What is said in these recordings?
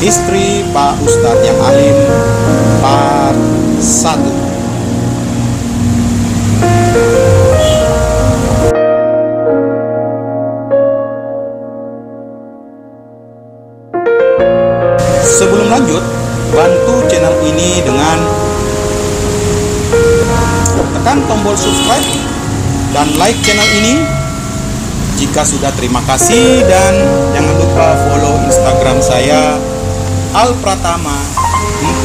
Istri Pak Ustadz yang alim, part 1. Sebelum lanjut, bantu channel ini dengan tekan tombol subscribe dan like channel ini. Jika sudah, terima kasih, dan jangan lupa follow Instagram saya Alpratama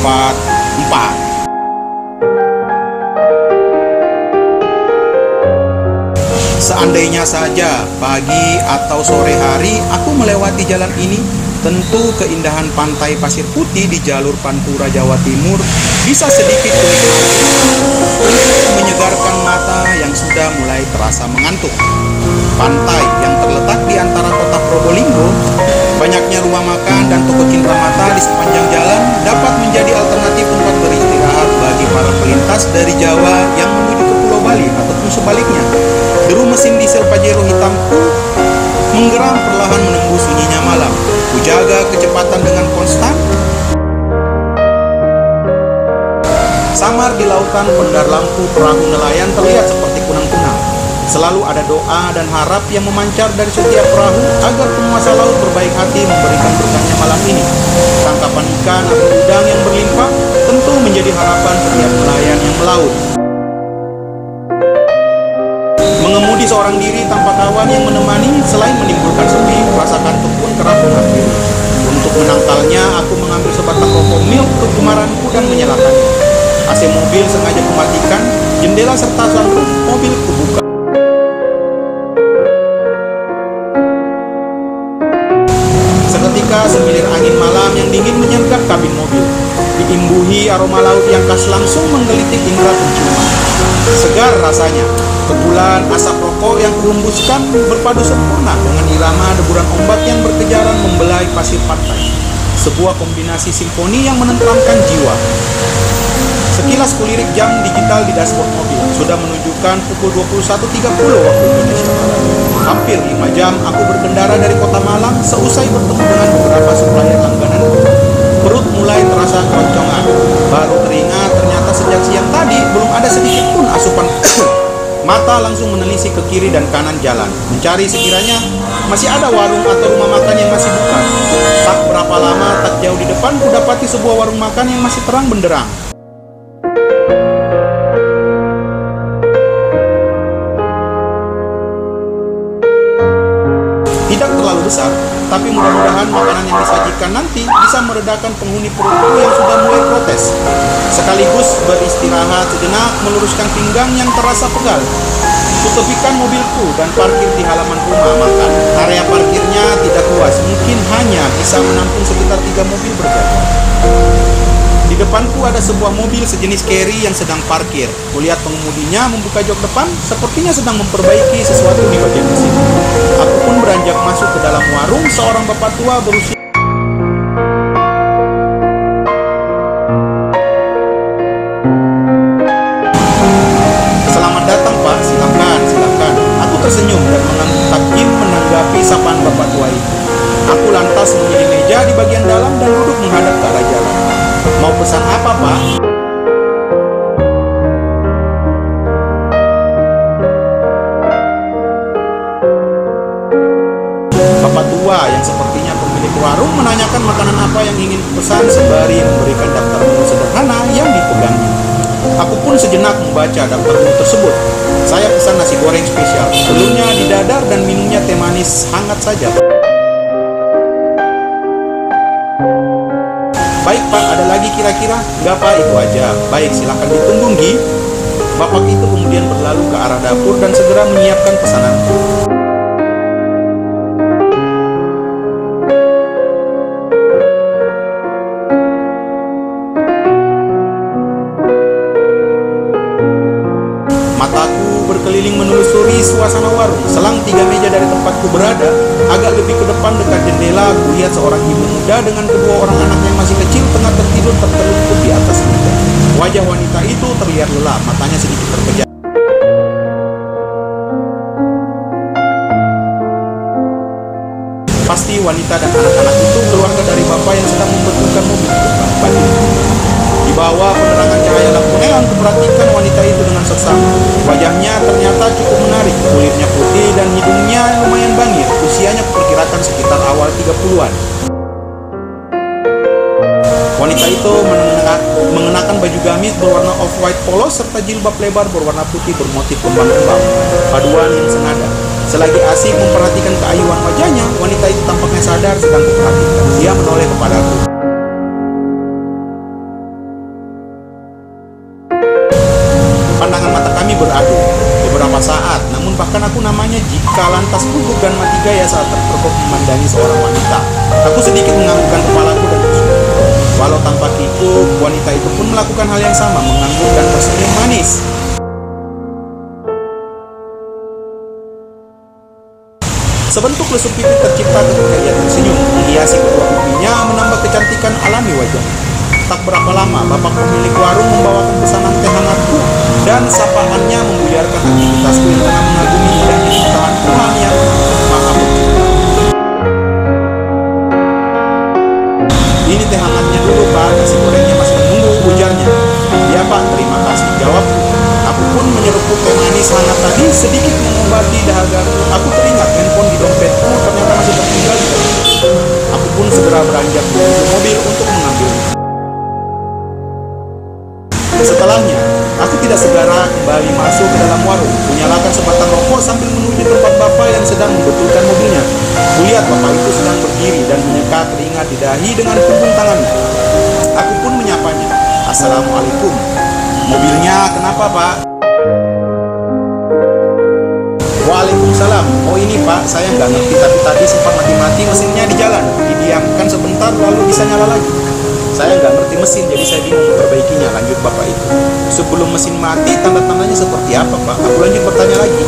44. Seandainya saja pagi atau sore hari aku melewati jalan ini, tentu keindahan pantai pasir putih di jalur Pantura Jawa Timur bisa sedikit menyegarkan mata yang sudah mulai terasa mengantuk. Pantai yang terletak di antara kota Probolinggo, banyaknya rumah makan dan toko cindramata di sepanjang jalan dapat menjadi alternatif tempat beristirahat bagi para pelintas dari Jawa yang menuju ke Pulau Bali ataupun sebaliknya. Deru mesin diesel Pajero hitamku menggeram perlahan menembus sunyinya malam. Kujaga kecepatan dengan konstan. Samar di lautan pendar lampu perahu nelayan terlihat seperti kunang-kunang. Selalu ada doa dan harap yang memancar dari setiap perahu agar penguasa laut berbaik hati memberikan berkahnya malam ini. Tangkapan ikan atau udang yang berlimpah tentu menjadi harapan setiap nelayan yang melaut. Mengemudi seorang diri tanpa kawan yang menemani, selain menimbulkan sepi, rasa kantuk pun kerap menghampiri. Untuk menangkalnya, aku mengambil sebatang rokok milk kegemaranku dan menyalakannya. AC mobil sengaja kumatikan, jendela serta sunroof mobil kubuka. Seketika semilir angin malam yang dingin menyergap kabin mobil. Diimbuhi aroma laut yang khas langsung menggelitik indera penciuman. Segar rasanya. Kepulan asap rokok yang kuhembuskan berpadu sempurna dengan irama deburan ombak yang berkejaran membelai pasir pantai. Sebuah kombinasi simfoni yang menenteramkan jiwa. Sekilas kulirik jam digital di dashboard mobil sudah menunjukkan pukul 21.30 waktu Indonesia Barat. Hampir 5 jam aku berkendara dari kota Malang. Seusai bertemu dengan beberapa supplier langganan, perut mulai terasa keroncongan. Baru teringat ternyata sejak siang tadi belum ada sedikit pun asupan. Mata langsung menelisik ke kiri dan kanan jalan, mencari sekiranya masih ada warung atau rumah makan yang masih buka. Tak berapa lama, tak jauh di depan kudapati sebuah warung makan yang masih terang benderang. Tidak terlalu besar, tapi mudah-mudahan makanan yang disajikan nanti bisa meredakan penghuni perutku yang sudah mulai protes. Sekaligus beristirahat sejenak, meluruskan pinggang yang terasa pegal. Kutepikan mobilku dan parkir di halaman rumah makan. Area parkirnya tidak luas, mungkin hanya bisa menampung sekitar 3 mobil berjajar. Di depanku ada sebuah mobil sejenis carry yang sedang parkir. Kulihat pengemudinya membuka jok depan, sepertinya sedang memperbaiki sesuatu di bagian mesin. Aku pun beranjak masuk ke dalam warung. Seorang bapak tua berusia "Selamat datang Pak, silakan, silakan." Aku tersenyum dan mengangguk takjub menanggapi sapaan bapak tua itu. Aku lantas memilih meja di bagian dalam dan duduk menghadap ke arah jalan. "Mau pesan apa Pak?" Bapak tua yang sepertinya pemilik warung menanyakan makanan apa yang ingin kupesan sembari memberikan daftar menu sederhana yang dipegangnya. Aku pun sejenak membaca daftar menu tersebut. Saya pesan nasi goreng spesial, telurnya didadar dan minumnya teh manis hangat saja. "Baik Pak, ada lagi kira-kira?" "Enggak Pak, itu aja." "Baik, silakan ditunggu Gi." Bapak itu kemudian berlalu ke arah dapur dan segera menyiapkan pesananku. Mataku berkeliling menelusuri suasana warung. Selang 3 meja dari tempatku berada, agak lebih ke depan dekat jendela, kulihat seorang ibu muda dengan kedua orang anaknya yang masih kecil tengah tertidur tertelungkup di atas meja. Wajah wanita itu terlihat lelah, matanya sedikit terpejam. Pasti wanita dan anak-anak itu keluarga dari bapak Bapak yang sedang membetulkan mobil di depan batu. Di bawah penerangan cahaya lampu neon, kuperhatikan wanita itu dengan seksama. Wajahnya ternyata cukup menarik, kulitnya putih dan hidungnya lumayan bangir. Usianya kuperkirakan sekitar awal 30-an. Wanita itu mengenakan baju gamis berwarna off-white polos serta jilbab lebar berwarna putih bermotif kembang-kembang, paduan yang senada. Selagi asik memperhatikan keayuan wajahnya, wanita itu tampaknya sadar sedang kuperhatikan. Dia menoleh kepadaku. Pandangan mata kami beradu beberapa saat, namun bahkan aku namanya jika lantas gugup dan mati gaya saat terpergok memandangi seorang wanita. Aku sedikit menganggukkan kepalaku dan tersenyum. Walau tanpa kikuk, wanita itu pun melakukan hal yang sama, mengangguk dan tersenyum manis. Sebentuk lesung pipi tercipta ketika ia tersenyum, menghiasi kedua pipinya, menambah kecantikan alami wajahnya. Tak berapa lama, bapak pemilik warung membawakan pesanan teh hangatku, dan sapaannya membuyarkan aktivitasku yang tengah mengagumi indahnya ciptaan Tuhan yang maha pencipta. Ini teh hangatnya dulu, Pak. Nasi gorengnya masih menunggu, ujarnya. Ya, Pak, terima kasih, jawabku. Aku pun menyeruput teh manis hangat tadi, sedikit mengobati dahagaku. Aku teringat handphone di dompetku ternyata masih tertinggal di dalam. Aku pun segera beranjak menuju mobil untuk mengambilnya. Setelahnya, aku tidak segera kembali masuk ke dalam warung, menyalakan sebatang rokok sambil menuju tempat bapak yang sedang membetulkan mobilnya. Kulihat bapak itu sedang berdiri dan menyeka keringat di dahi dengan punggung tangannya. Aku pun menyapanya. Assalamualaikum. Mobilnya kenapa, Pak? Waalaikumsalam. Oh ini, Pak, saya nggak ngerti tapi tadi sempat mati-mati mesinnya di jalan. Didiamkan sebentar lalu bisa nyala lagi. Saya nggak ngerti mesin, jadi saya bingung memperbaikinya, lanjut bapak itu. Sebelum mesin mati, tanda-tandanya seperti apa, Pak? Aku lanjut bertanya lagi.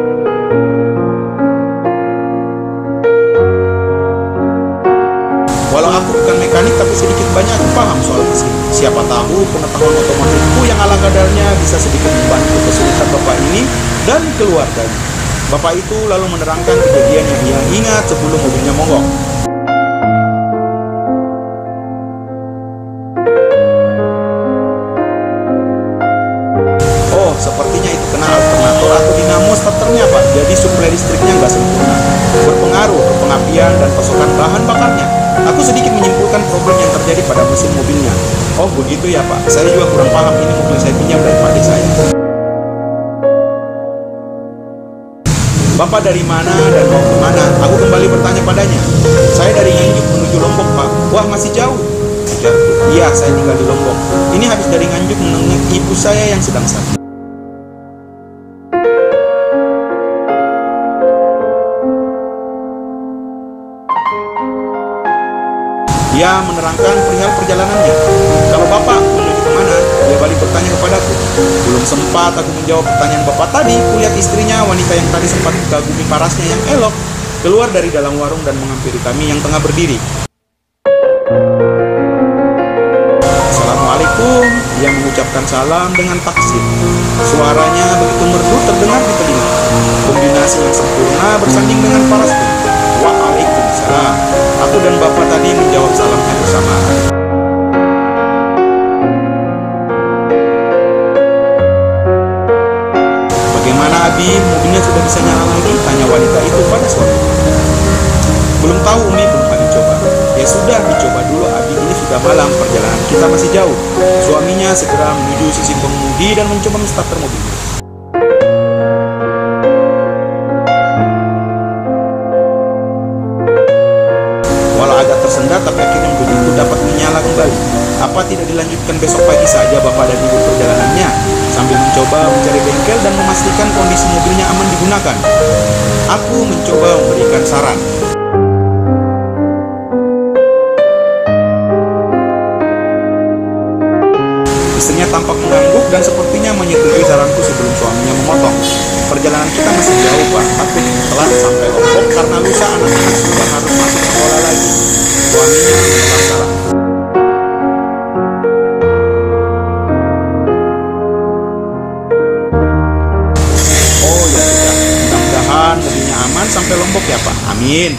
Walau aku bukan mekanik, tapi sedikit banyak aku paham soal mesin. Siapa tahu pengetahuan otomotifku yang ala kadarnya bisa sedikit membantu kesulitan bapak ini dan keluarganya. Bapak itu lalu menerangkan kejadian yang ia ingat sebelum mobilnya mogok. Sepertinya itu kena alternator atau dinamo starternya, Pak. Jadi suplai listriknya nggak sempurna, berpengaruh ke pengapian dan pasokan bahan bakarnya. Aku sedikit menyimpulkan problem yang terjadi pada mesin mobilnya. Oh begitu ya, Pak. Saya juga kurang paham, ini mobil saya pinjam dari adik saya. Bapak dari mana dan mau kemana? Aku kembali bertanya padanya. Saya dari Nganjuk menuju Lombok, Pak. Wah, masih jauh. Iya, saya tinggal di Lombok. Ini habis dari Nganjuk menengok ibu saya yang sedang sakit. Dia menerangkan perihal perjalanannya. Kalau bapak menuju kemana? Dia balik bertanya kepadaku. Belum sempat aku menjawab pertanyaan bapak tadi, kulihat istrinya, wanita yang tadi sempat kagumi parasnya yang elok, keluar dari dalam warung dan menghampiri kami yang tengah berdiri. Assalamualaikum. Dia mengucapkan salam dengan taksim. Suaranya begitu merdu terdengar di telinga. Kombinasi yang sempurna bersanding dengan parasnya. Waalaikumsalam. Aku dan bapak tadi menjawab salamnya bersamaan. Bagaimana Abi? Mobilnya sudah bisa nyala lagi? Tanya wanita itu pada suaminya. Belum tahu Umi, belum kali coba. Ya sudah, dicoba dulu Abi, ini sudah malam, perjalanan kita masih jauh. Suaminya segera menuju sisi pengemudi dan mencoba menstarter mobilnya. Tapi akhirnya mobil itu dapat menyala kembali. Apa tidak dilanjutkan besok pagi saja bapak dan ibu perjalanannya, sambil mencoba mencari bengkel dan memastikan kondisi mobilnya aman digunakan? Aku mencoba memberikan saran. Istrinya tampak mengangguk dan sepertinya menyetujui saranku sebelum suaminya memotong. Perjalanan kita masih jauh, Pak. Aku telat sampai Lombok karena lusa anak-anak sudah harus masuk sekolah lagi. Suaminya menolak saran. Oh ya sudah, mudah-mudahan mobilnya aman sampai Lombok ya, Pak. Amin.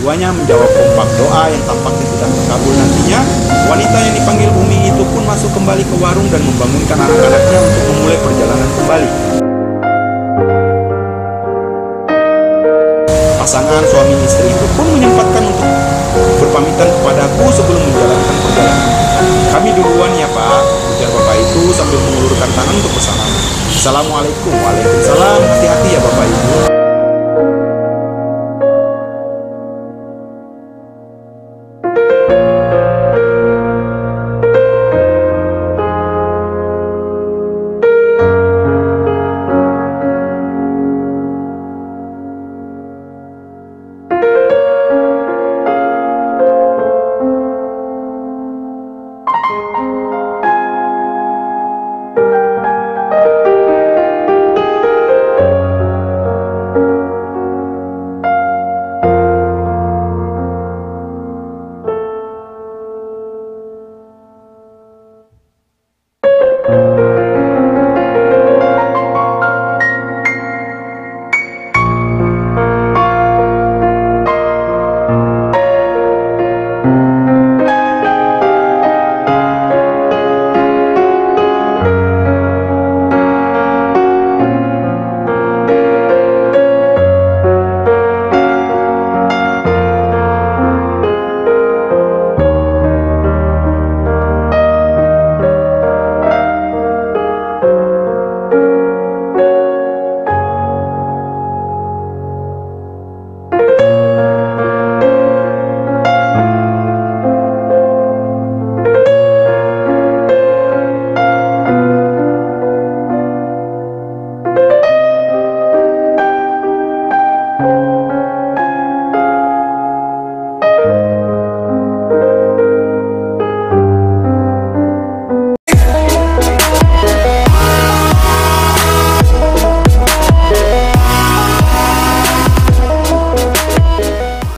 Keduanya menjawab kompak doa yang tampaknya tidak terkabul. Nantinya, wanita yang dipanggil Umi itu pun masuk kembali ke warung dan membangunkan anak-anaknya untuk memulai perjalanan kembali. Pasangan suami istri itu pun menyempatkan untuk berpamitan kepadaku sebelum menjalankan perjalanan. "Kami duluan ya Pak," ujar bapak itu sambil mengulurkan tangan untuk bersalaman. "Assalamualaikum." "Waalaikumsalam,"